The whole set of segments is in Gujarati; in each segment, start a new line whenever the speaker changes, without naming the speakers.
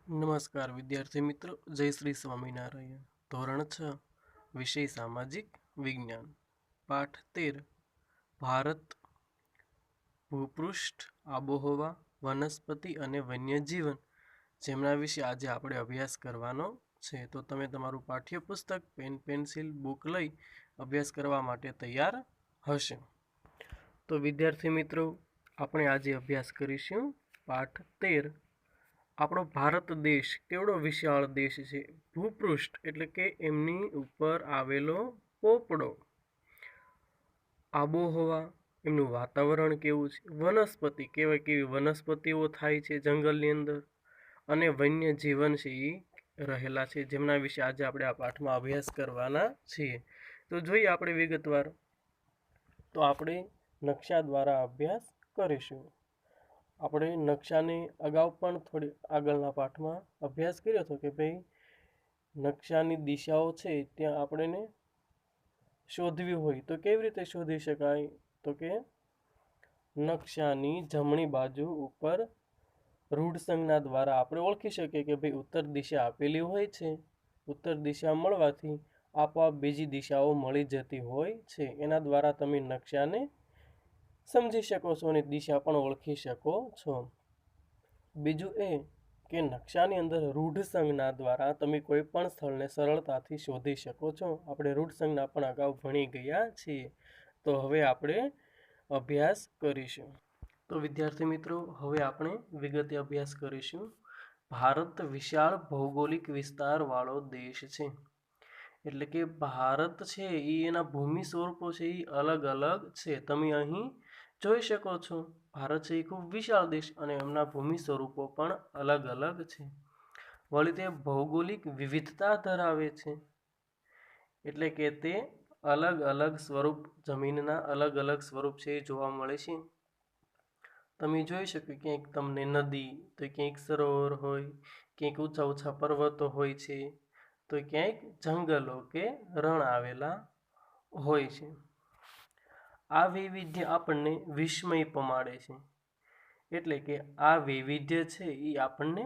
નમસ્કાર વિદ્યાર્થી મિત્રો, જય શ્રી સ્વામિનારાયણ. ધોરણ 6, વિષય સામાજિક વિજ્ઞાન, પાઠ 13, ભારત, ભૂપૃષ્ઠ, આબોહવા, વનસ્પતિ અને વન્યજીવન, જેમના વિશે આજે આપણે અભ્યાસ કરવાનો છે. તો તમે તમારું પાઠ્યપુસ્તક, પેન, પેન્સિલ, બુક લઈ અભ્યાસ કરવા માટે તૈયાર હશે. તો વિદ્યાર્થી મિત્રો, આપણે આજે અભ્યાસ કરીશું પાઠ 13. આપણો ભારત દેશ કેવડો વિશાળ દેશ છે. ભૂપૃષ્ઠ એટલે કે એમની ઉપર આવેલો પોપડો. આબોહવા, એમનું વાતાવરણ કેવું છે. વનસ્પતિ, કેવી વનસ્પતિઓ થાય છે જંગલની અંદર. અને વન્ય જીવન છે એ રહેલા છે, જેમના વિશે આજે આપણે આ પાઠમાં અભ્યાસ કરવાના છીએ. તો જોઈએ આપણે વિગતવાર. તો આપણે નકશા દ્વારા અભ્યાસ કરીશું. આપણે નકશાને અગાઉ પણ થોડી આગળના પાઠમાં અભ્યાસ કર્યો હતો કે ભાઈ નકશાની દિશાઓ છે ત્યાં આપણને શોધવી હોય તો કેવી રીતે શોધી શકાય? તો કે નકશાની જમણી બાજુ ઉપર રૂઢ સંજ્ઞા દ્વારા આપણે ઓળખી શકીએ કે ભાઈ ઉત્તર દિશા આપેલી હોય છે. ઉત્તર દિશા મળવાથી આપોઆપ બીજી દિશાઓ મળી જતી હોય છે. એના દ્વારા તમે નકશાને સમજી શકો છો અને દિશા પણ ઓળખી શકો છો. બીજું એ કે નકશાની અંદર રૂઢ સંજ્ઞા દ્વારા તમે કોઈ પણ સ્થળને સરળતાથી શોધી શકો છો. આપણે રૂઢ સંજ્ઞા પણ અગાઉ ભણી ગયા છીએ. તો હવે આપણે અભ્યાસ કરીશું. તો વિદ્યાર્થી મિત્રો, હવે આપણે વિગતે અભ્યાસ કરીશું. ભારત વિશાળ ભૌગોલિક વિસ્તાર વાળો દેશ છે. એટલે કે ભારત છે એ એના ભૂમિ સ્વરૂપો છે એ અલગ અલગ છે. તમે અહીં જોઈ શકો છો ભારત છે એ ખૂબ વિશાળ દેશ અને એમના ભૂમિ સ્વરૂપો પણ અલગ અલગ છે. વળી તે ભૌગોલિક વિવિધતા ધરાવે છે. એટલે કે તે અલગ અલગ સ્વરૂપ, જમીનના અલગ અલગ સ્વરૂપ છે એ જોવા મળે છે. તમે જોઈ શકો ક્યાંક તમને નદી, તો ક્યાંક સરોવર હોય, ક્યાંક ઊંચા ઊંચા પર્વતો હોય છે, તો ક્યાંક જંગલો કે રણ આવેલા હોય છે. આ વૈવિધ્ય આપણને વિસ્મય પમાડે છે. એટલે કે આ વૈવિધ્ય છે એ આપણને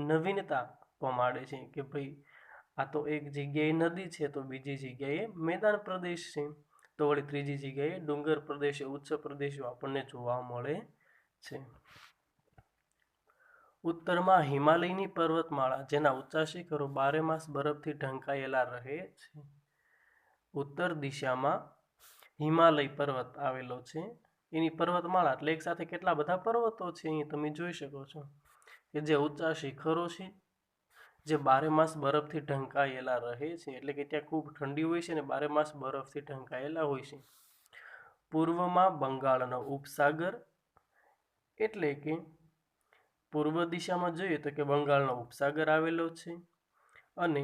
નવીનતા પમાડે છે કે ભાઈ આ તો એક જગ્યાએ નદી છે, તો બીજી જગ્યાએ મેદાન પ્રદેશ છે, તો વળી ત્રીજી જગ્યાએ ડુંગર પ્રદેશો, ઉચ્ચ પ્રદેશો આપણને જોવા મળે છે. ઉત્તરમાં હિમાલયની પર્વતમાળા, જેના ઊંચા શિખરો બારેમાસ બરફથી ઢંકાયેલા રહે છે. ઉત્તર દિશામાં હિમાલય પર્વત આવેલો છે. એની પર્વતમાળા એટલે એક સાથે કેટલા બધા પર્વતો છે અહીં તમે જોઈ શકો છો કે જે ઊંચા શિખરો છે, જે બારેમાસ બરફથી ઢંકાયેલા રહે છે. એટલે કે ત્યાં ખૂબ ઠંડી હોય છે અને બારેમાસ બરફથી ઢંકાયેલા હોય છે. પૂર્વમાં બંગાળનો ઉપસાગર, એટલે કે પૂર્વ દિશામાં જોઈએ તો કે બંગાળનો ઉપસાગર આવેલો છે અને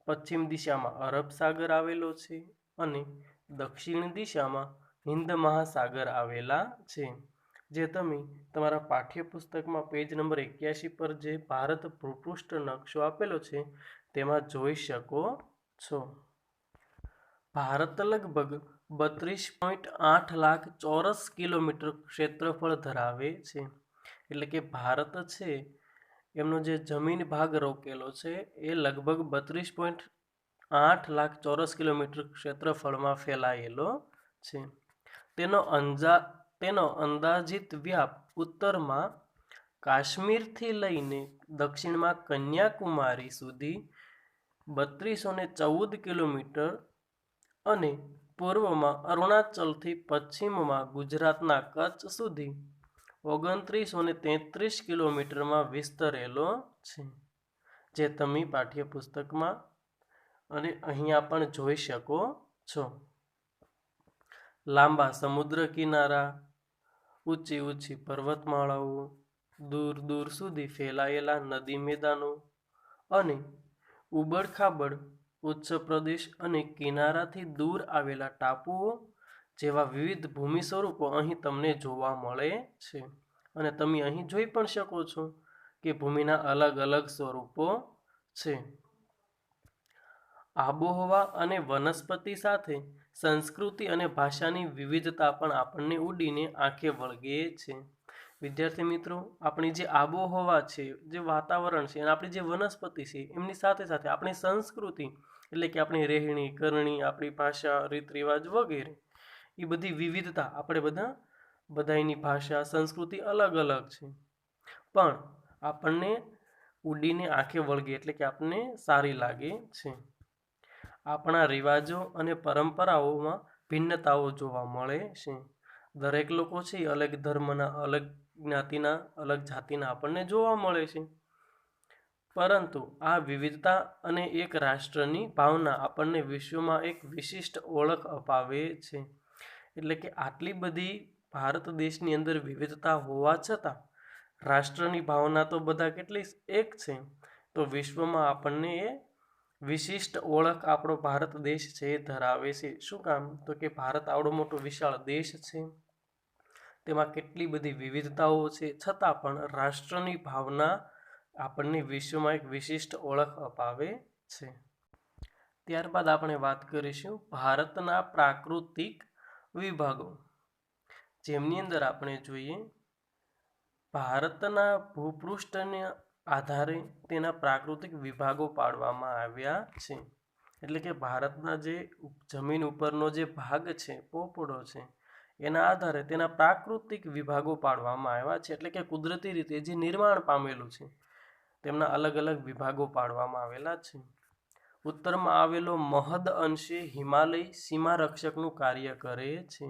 પશ્ચિમ દિશામાં અરબ સાગર આવેલો છે અને દક્ષિણ દિશામાં હિન્દ મહાસાગર આવેલા છે. જે તમે તમારા પાઠ્યપુસ્તકમાં પેજ નંબર 81 પર જે ભારત ભૂપૃષ્ઠ નકશો આપેલો છે તેમાં જોઈ શકો છો. ભારત લગભગ 32.8 લાખ ચોરસ કિલોમીટર ક્ષેત્રફળ ધરાવે છે. એટલે કે ભારત છે એમનો જે જમીન ભાગ રોકેલો છે એ લગભગ 32.8 લાખ ચોરસ કિલોમીટર ક્ષેત્રફળમાં ફેલાયેલો છે. તેનો અંદાજિત વ્યાપ ઉત્તરમાં કાશ્મીરથી લઈને દક્ષિણમાં કન્યાકુમારી સુધી 3214 કિલોમીટર અને પૂર્વમાં અરુણાચલથી પશ્ચિમમાં ગુજરાતના કચ્છ સુધી 2933 કિલોમીટરમાં વિસ્તરેલો છે. જે તમે પાઠ્યપુસ્તકમાં અને અહીંયા પણ જોઈ શકો છો. લાંબા સમુદ્ર કિનારા, ઊંચી ઊંચી પર્વતમાળાઓ, દૂર દૂર સુધી ફેલાયેલા નદી મેદાનો અને ઉબડખાબડ ઉચ્ચ પ્રદેશ અને કિનારાથી દૂર આવેલા ટાપુઓ જેવા વિવિધ ભૂમિ સ્વરૂપો અહીં તમને જોવા મળે છે. અને તમે અહીં જોઈ પણ શકો છો કે ભૂમિના અલગ અલગ સ્વરૂપો છે. આબોહવા અને વનસ્પતિ સાથે સંસ્કૃતિ અને ભાષાની વિવિધતા પણ આપણને ઉડીને આંખે વળગે છે. વિદ્યાર્થી મિત્રો, આપણી જે આબોહવા છે, જે વાતાવરણ છે અને આપણી જે વનસ્પતિ છે, એમની સાથે સાથે આપણી સંસ્કૃતિ એટલે કે આપણી રહેણી કરણી, આપણી ભાષા, રીત રિવાજ વગેરે, એ બધી વિવિધતા, આપણે બધાની ભાષા, સંસ્કૃતિ અલગ અલગ છે, પણ આપણને ઉડીને આંખે વળગે એટલે કે આપણને સારી લાગે છે. આપણા રિવાજો અને પરંપરાઓમાં ભિન્નતાઓ જોવા મળે છે. દરેક લોકો છે અલગ ધર્મના, અલગ જ્ઞાતિના, અલગ જાતિના આપણને જોવા મળે છે, પરંતુ આ વિવિધતા અને એક રાષ્ટ્રની ભાવના આપણને વિશ્વમાં એક વિશિષ્ટ ઓળખ અપાવે છે. એટલે કે આટલી બધી ભારત દેશની અંદર વિવિધતા હોવા છતાં રાષ્ટ્રની ભાવના તો બધા કેટલી એક છે, તો વિશ્વમાં આપણને એ વિશિષ્ટ ઓળખ આપણો ભારત દેશ છે એ ધરાવે છે. શું કામ? તો કે ભારત આવડો મોટો વિશાળ દેશ છે, તેમાં કેટલી બધી વિવિધતાઓ છે, છતાં પણ રાષ્ટ્રની ભાવના આપણને વિશ્વમાં એક વિશિષ્ટ ઓળખ અપાવે છે. ત્યારબાદ આપણે વાત કરીશું ભારતના પ્રાકૃતિક વિભાગો, જેમની અંદર આપણે જોઈએ ભારતના ભૂપૃષ્ઠને આધારે તેના પ્રાકૃતિક વિભાગો પાડવામાં આવ્યા છે. એટલે કે ભારતના જે જમીન ઉપરનો જે ભાગ છે, પોપડો છે, એના આધારે તેના પ્રાકૃતિક વિભાગો પાડવામાં આવ્યા છે. એટલે કે કુદરતી રીતે જે નિર્માણ પામેલું છે, તેમના અલગ અલગ વિભાગો પાડવામાં આવેલા છે. ઉત્તરમાં આવેલો મહદ અંશે હિમાલય સીમા રક્ષકનું કાર્ય કરે છે.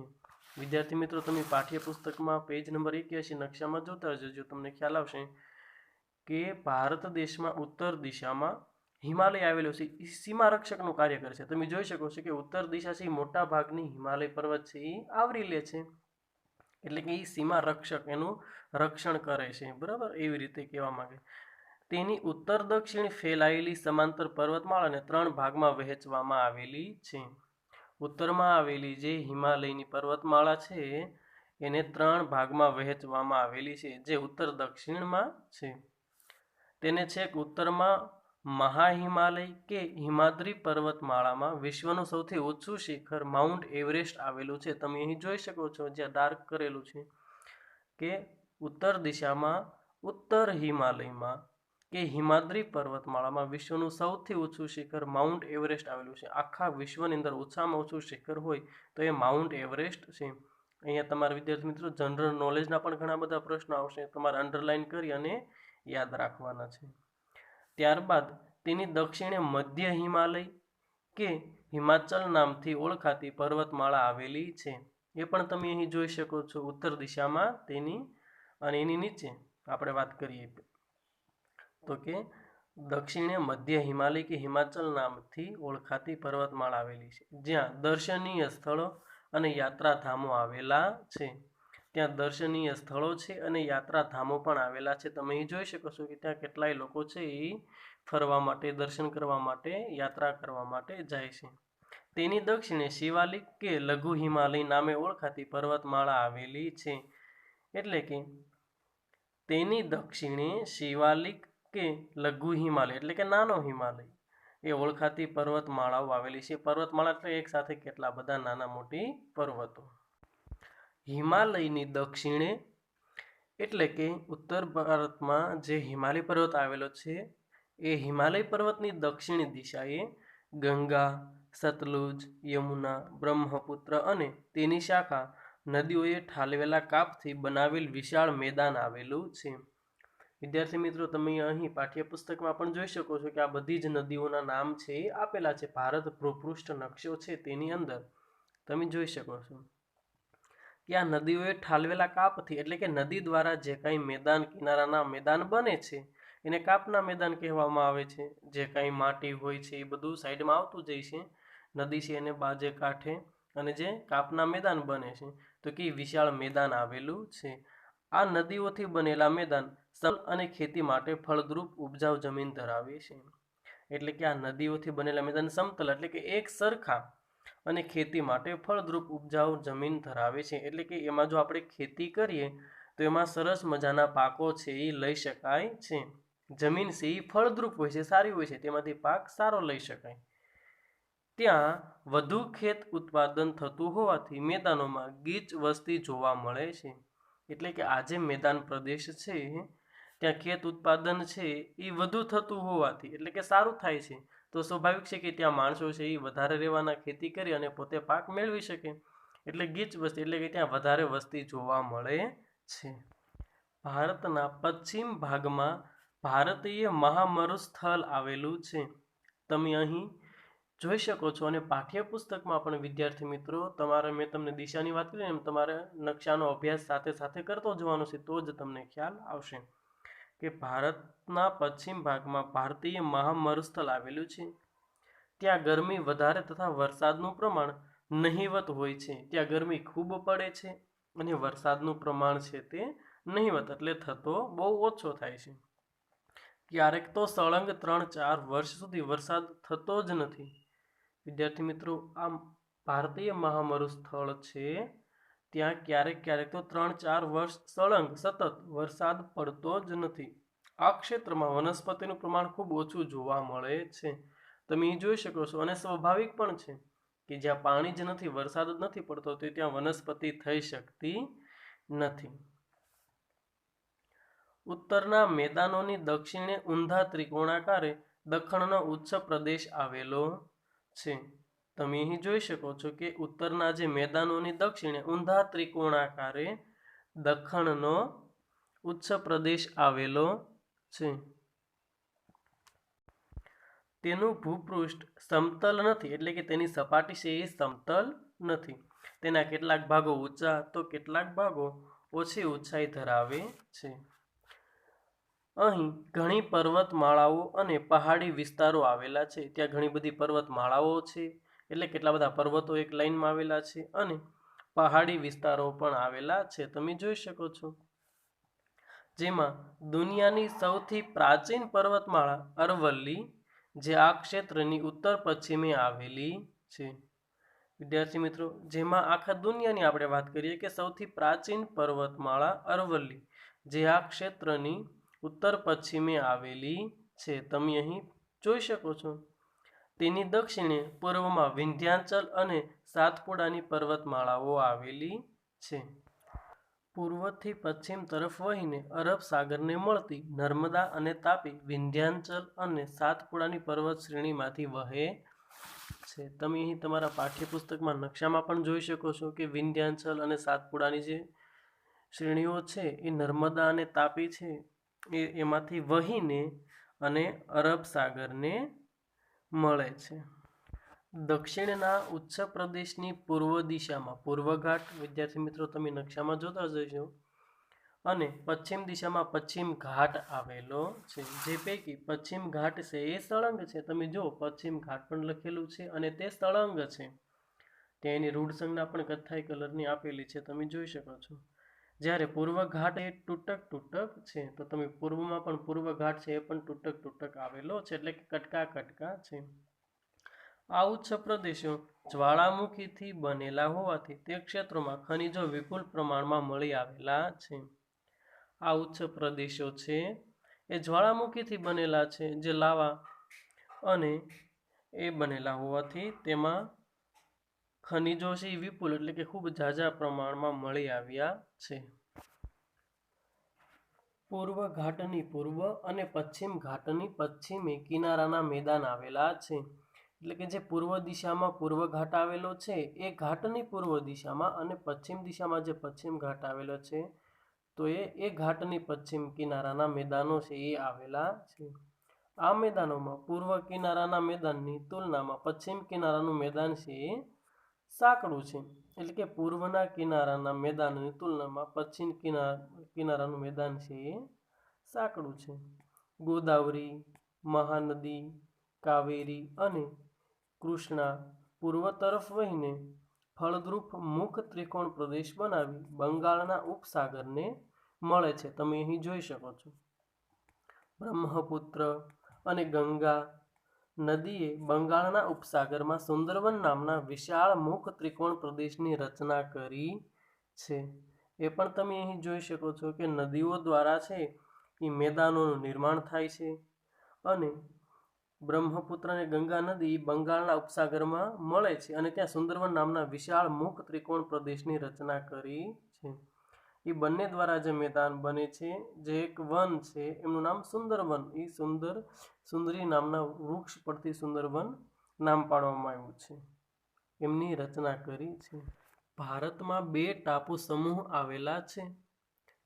વિદ્યાર્થી મિત્રો, તમે પાઠ્યપુસ્તકમાં પેજ નંબર 81 નકશામાં જોતા જજો, તમને ખ્યાલ આવશે કે ભારત દેશમાં ઉત્તર દિશામાં હિમાલય આવેલો છે, એ સીમા રક્ષકનું કાર્ય કરે છે. તમે જોઈ શકો છો કે ઉત્તર દિશા છે, મોટા ભાગની હિમાલય પર્વત છે એ આવરી લે છે, એટલે કે એ સીમા રક્ષક એનું રક્ષણ કરે છે. બરાબર, એવી રીતે કહેવા માંગે. તેની ઉત્તર દક્ષિણ ફેલાયેલી સમાંતર પર્વતમાળાને 3 ભાગમાં વહેંચવામાં આવેલી છે. ઉત્તરમાં આવેલી જે હિમાલયની પર્વતમાળા છે એને 3 ભાગમાં વહેંચવામાં આવેલી છે, જે ઉત્તર દક્ષિણમાં છે. તેને છેક ઉત્તરમાં મહાહિમાલય કે હિમાદ્રી પર્વતમાળામાં વિશ્વનું સૌથી ઊંચું શિખર માઉન્ટ એવરેસ્ટ આવેલું છે. તમે અહીં જોઈ શકો છો, જ્યાં ડાર્ક કરેલું છે કે ઉત્તર દિશામાં ઉત્તર હિમાલયમાં કે હિમાદ્રી પર્વતમાળામાં વિશ્વનું સૌથી ઊંચું શિખર માઉન્ટ એવરેસ્ટ આવેલું છે. આખા વિશ્વની અંદર ઓછામાં ઓછું શિખર હોય તો એ માઉન્ટ એવરેસ્ટ છે. અહીંયા તમારા વિદ્યાર્થી મિત્રો જનરલ નોલેજના પણ ઘણા બધા પ્રશ્નો આવશે, તમારે અંડરલાઈન કરી અને યાદ રાખવાના છે. ત્યારબાદ તેની દક્ષિણે મધ્ય હિમાલય કે હિમાચલ નામથી ઓળખાતી પર્વતમાળા આવેલી છે. એ પણ તમે અહીં જોઈ શકો છો, ઉત્તર દિશામાં તેની, અને એની નીચે આપણે વાત કરીએ તો કે દક્ષિણે મધ્ય હિમાલય કે હિમાચલ નામથી ઓળખાતી પર્વતમાળા આવેલી છે, જ્યાં દર્શનીય સ્થળો અને યાત્રાધામો આવેલા છે. ત્યાં દર્શનીય સ્થળો છે અને યાત્રાધામો પણ આવેલા છે. તમે અહીં જોઈ શકો છો કે ત્યાં કેટલાય લોકો છે એ ફરવા માટે, દર્શન કરવા માટે, યાત્રા કરવા માટે જાય છે. તેની દક્ષિણે શિવાલિક કે લઘુ હિમાલય નામે ઓળખાતી પર્વતમાળા આવેલી છે. એટલે કે તેની દક્ષિણે શિવાલિક કે લઘુ હિમાલય એટલે કે નાનો હિમાલય એ ઓળખાતી પર્વતમાળાઓ આવેલી છે. પર્વતમાળા એટલે એક સાથે કેટલા બધા નાના મોટી પર્વતો. હિમાલયની દક્ષિણે એટલે કે ઉત્તર ભારતમાં જે હિમાલય પર્વત આવેલો છે, એ હિમાલય પર્વતની દક્ષિણ દિશાએ ગંગા, સતલુજ, યમુના, બ્રહ્મપુત્ર અને તેની શાખા નદીઓએ ઠાલવેલા કાપથી બનાવેલ વિશાળ મેદાન આવેલું છે. વિદ્યાર્થી મિત્રો, તમે અહીં પાઠ્યપુસ્તકમાં પણ જોઈ શકો છો કે આ બધી જ નદીઓના નામ છે એ આપેલા છે. ભારત ભૂપૃષ્ઠ નકશો છે તેની અંદર તમે જોઈ શકો છો કે આ નદીઓએ ઠાલવેલા કાપથી એટલે કે નદી દ્વારા જે કાંઈ મેદાન, કિનારાના મેદાન બને છે એને કાપના મેદાન કહેવામાં આવે છે. જે કાંઈ માટી હોય છે એ બધું સાઈડમાં આવતું જાય છે, નદી છે એને બાજે કાંઠે, અને જે કાપના મેદાન બને છે તો કે વિશાળ મેદાન આવેલું છે. આ નદીઓથી બનેલા મેદાન સમતલ અને ખેતી માટે ફળદ્રુપ ઉપજાઉ જમીન ધરાવે છે. એટલે કે આ નદીઓથી બનેલા મેદાન સમતલ એટલે કે એક સરખા અને ખેતી માટે ફળદ્રુપ ઉપજાઉ જમીન ધરાવે છે. એટલે કે એમાં જો આપણે ખેતી કરીએ તો એમાં સરસ મજાના પાકો છે એ લઈ શકાય છે. જમીન છે એ ફળદ્રુપ હોય છે, સારી હોય છે, તેમાંથી પાક સારો લઈ શકાય. ત્યાં વધુ ખેત ઉત્પાદન થતું હોવાથી મેદાનોમાં ગીચ વસ્તી જોવા મળે છે. એટલે કે આ જે મેદાન પ્રદેશ છે ત્યાં ખેત ઉત્પાદન છે એ વધુ થતું હોવાથી એટલે કે સારું થાય છે, તો સ્વાભાવિક છે કે ત્યાં માણસો છે એ વધારે રહેવાના, ખેતી કરી અને પોતે પાક મેળવી શકે, એટલે ગીચ વસ્તી એટલે કે ત્યાં વધારે વસ્તી જોવા મળે છે. ભારતના પશ્ચિમ ભાગમાં ભારતીય મહામરુસ્થળ આવેલું છે. તમે અહીં જોઈ શકો છો અને પાઠ્યપુસ્તકમાં પણ વિદ્યાર્થી મિત્રો મેં તમને દિશાની વાત કરી એમ તમારે નકશાનો અભ્યાસ સાથે સાથે કરતો જવાનો છે, તો જ તમને ખ્યાલ આવશે કે ભારતના પશ્ચિમ ભાગમાં ભારતીય મહામરુસ્થળ આવેલું છે. ત્યાં ગરમી વધારે તથા વરસાદનું પ્રમાણ નહિવત હોય છે. ત્યાં ગરમી ખૂબ પડે છે અને વરસાદનું પ્રમાણ છે તે નહિવત એટલે થતો બહુ ઓછો થાય છે. ક્યારેક તો સળંગ 3-4 વર્ષ સુધી વરસાદ થતો જ નથી. વિદ્યાર્થી મિત્રો, આ ભારતીય મહામરુસ્થળ છે ત્યાં ક્યારેક તો 3-4 વર્ષ સળંગ સતત વરસાદ પડતો જ નથી. આ ક્ષેત્રમાં વનસ્પતિનું પ્રમાણ ખૂબ ઓછું જોવા મળે છે. તમે અહીં જોઈ શકો છો અને સ્વાભાવિક પણ છે કે જ્યાં પાણી જ નથી, વરસાદ જ નથી પડતો, તો ત્યાં વનસ્પતિ થઈ શકતી નથી. ઉત્તરના મેદાનોની દક્ષિણે ઊંધા ત્રિકોણાકારે દખણનો ઉચ્ચ પ્રદેશ આવેલો છે. તમે અહીં જોઈ શકો છો કે ઉત્તરના જે મેદાનોની દક્ષિણે ઊંધા ત્રિકોણાકારે દખણનો ઉચ્ચ પ્રદેશ આવેલો છે. તેનું ભૂપૃષ્ઠ સમતલ નથી એટલે કે તેની સપાટી છે એ સમતલ નથી. તેના કેટલાક ભાગો ઊંચા તો કેટલાક ભાગો ઓછી ઊંચાઈ ધરાવે છે. અહીં ઘણી પર્વતમાળાઓ અને પહાડી વિસ્તારો આવેલા છે. ત્યાં ઘણી બધી પર્વતમાળાઓ છે એટલે કેટલા બધા પર્વતો એક લાઈનમાં આવેલા છે અને પહાડી વિસ્તારો પણ આવેલા છે. તમે જોઈ શકો છો જેમાં દુનિયાની સૌથી પ્રાચીન પર્વતમાળા અરવલ્લી જે આ ક્ષેત્રની ઉત્તર પશ્ચિમે આવેલી છે. વિદ્યાર્થી મિત્રો, જેમાં આખા દુનિયાની આપણે વાત કરીએ કે સૌથી પ્રાચીન પર્વતમાળા અરવલ્લી જે આ ક્ષેત્રની ઉત્તર પશ્ચિમે આવેલી છે. તમે અહીં જોઈ શકો છો તેની દક્ષિણે પૂર્વમાં વિંધ્યાચલ અને સાતપુડાની પર્વતમાળાઓ આવેલી છે. પૂર્વથી પશ્ચિમ તરફ વહીને અરબ સાગરને મળતી નર્મદા અને તાપી વિંધ્યાચલ અને સાતપુડાની પર્વત શ્રેણીમાંથી વહે છે. તમે અહીં તમારા પાઠ્યપુસ્તકમાં નકશામાં પણ જોઈ શકો છો કે વિંધ્યાચલ અને સાતપુડાની જે શ્રેણીઓ છે એ નર્મદા અને તાપી છે એમાંથી વહીને અને અરબ સાગરને મળે છે. દક્ષિણના ઉચ્ચ પ્રદેશની પૂર્વ દિશામાં પૂર્વઘાટ, વિદ્યાર્થી મિત્રો તમે નકશામાં જોતા જશો, અને પશ્ચિમ દિશામાં પશ્ચિમ ઘાટ આવેલો છે. જે પૈકી પશ્ચિમ ઘાટ છે એ સળંગ છે. તમે જો પશ્ચિમ ઘાટ પણ લખેલું છે અને તે સળંગ છે. ત્યાં એની રૂઢ સંજ્ઞા પણ કથ્થાઈ કલરની આપેલી છે, તમે જોઈ શકો છો. જ્યારે પૂર્વ ઘાટ એ તૂટક છે, તો તમે પૂર્વમાં પણ પૂર્વ ઘાટ છે એ પણ તૂટક આવેલો છે એટલે કે કટકા છે. આ ઉચ્ચ પ્રદેશો જ્વાળામુખીથી બનેલા હોવાથી તે ક્ષેત્રોમાં ખનિજો વિપુલ પ્રમાણમાં મળી આવેલા છે. આ ઉચ્ચ પ્રદેશો છે એ જ્વાળામુખીથી બનેલા છે, જે લાવા અને એ બનેલા હોવાથી તેમાં ખનિજો છે વિપુલ એટલે કે ખૂબ ઝાઝા પ્રમાણમાં મળી આવ્યા છે. પૂર્વ ઘાટની પૂર્વ અને પશ્ચિમ ઘાટની પશ્ચિમે કિનારાના મેદાન આવેલા છે. એટલે કે જે પૂર્વ દિશામાં પૂર્વ ઘાટ આવેલો છે એ ઘાટની પૂર્વ દિશામાં, અને પશ્ચિમ દિશામાં જે પશ્ચિમ ઘાટ આવેલો છે તો એ ઘાટની પશ્ચિમ કિનારાના મેદાનો છે એ આવેલા છે. આ મેદાનોમાં પૂર્વ કિનારાના મેદાનની તુલનામાં પશ્ચિમ કિનારાનું મેદાન છે એ સાંકડું છે. એટલે કે પૂર્વના કિનારાના મેદાનની તુલનામાં પશ્ચિમ કિનારાનું મેદાન છે એ સાંકડું છે. ગોદાવરી, મહાનદી, કાવેરી અને કૃષ્ણા પૂર્વ તરફ વહીને ફળદ્રુપ મુખ ત્રિકોણ પ્રદેશ બનાવી બંગાળના ઉપસાગરને મળે છે. તમે અહીં જોઈ શકો છો બ્રહ્મપુત્ર અને ગંગા નદીએ બંગાળના ઉપસાગરમાં સુંદરવન નામના વિશાળ મુખ ત્રિકોણ પ્રદેશની રચના કરી છે. એ પણ તમે અહીં જોઈ શકો છો કે નદીઓ દ્વારા છે એ મેદાનોનું નિર્માણ થાય છે, અને બ્રહ્મપુત્ર અને ગંગા નદી બંગાળના ઉપસાગરમાં મળે છે અને ત્યાં સુંદરવન નામના વિશાળ મુખ ત્રિકોણ પ્રદેશની રચના કરી છે. એ બંને દ્વારા જે મેદાન બને છે, જે એક વન છે એમનું નામ સુંદરવન, એ સુંદરી નામના વૃક્ષ પરથી સુંદરવન નામ પાડવામાં આવ્યું છે. એમની રચના કરી છે. ભારતમાં 2 ટાપુ સમૂહ આવેલા છે.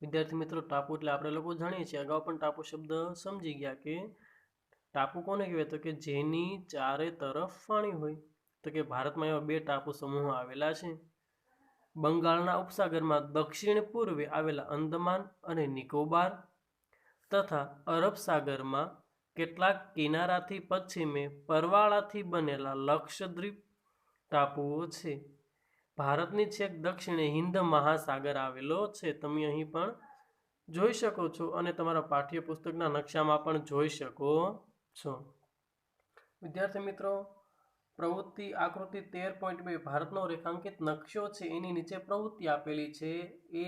વિદ્યાર્થી મિત્રો, ટાપુ એટલે આપણે લોકો જાણીએ છીએ, અગાઉ પણ ટાપુ શબ્દ સમજી ગયા કે ટાપુ કોને કહેવાય, તો કે જેની ચારે તરફ પાણી હોય. તો કે ભારતમાં એવા 2 ટાપુ સમૂહો આવેલા છે. બંગાળના ઉપસાગરમાં દક્ષિણ પૂર્વે આવેલા અંદમાન અને નિકોબાર તથા અરબ સાગરમાં કેટલાક કિનારાથી પશ્ચિમે પરવાળાથી બનેલા લક્ષદ્વીપ ટાપુઓ છે. ભારતની છેક દક્ષિણે હિન્દ મહાસાગર આવેલો છે. તમે અહીં પણ જોઈ શકો છો અને તમારા પાઠ્યપુસ્તકના નકશામાં પણ જોઈ શકો છો. વિદ્યાર્થી મિત્રો, પ્રવૃત્તિ આકૃતિ 13.2 ભારતનો રેખાંકિત નકશો છે, એની નીચે પ્રવૃત્તિ આપેલી છે. એ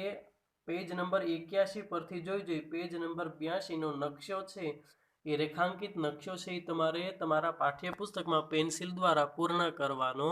પેજ નંબર 81 પરથી જોઈ પેજ નંબર 82 નો નકશો છે, એ રેખાંકિત નકશો છે, એ તમારે તમારા પાઠ્યપુસ્તકમાં પેન્સિલ દ્વારા પૂર્ણ કરવાનો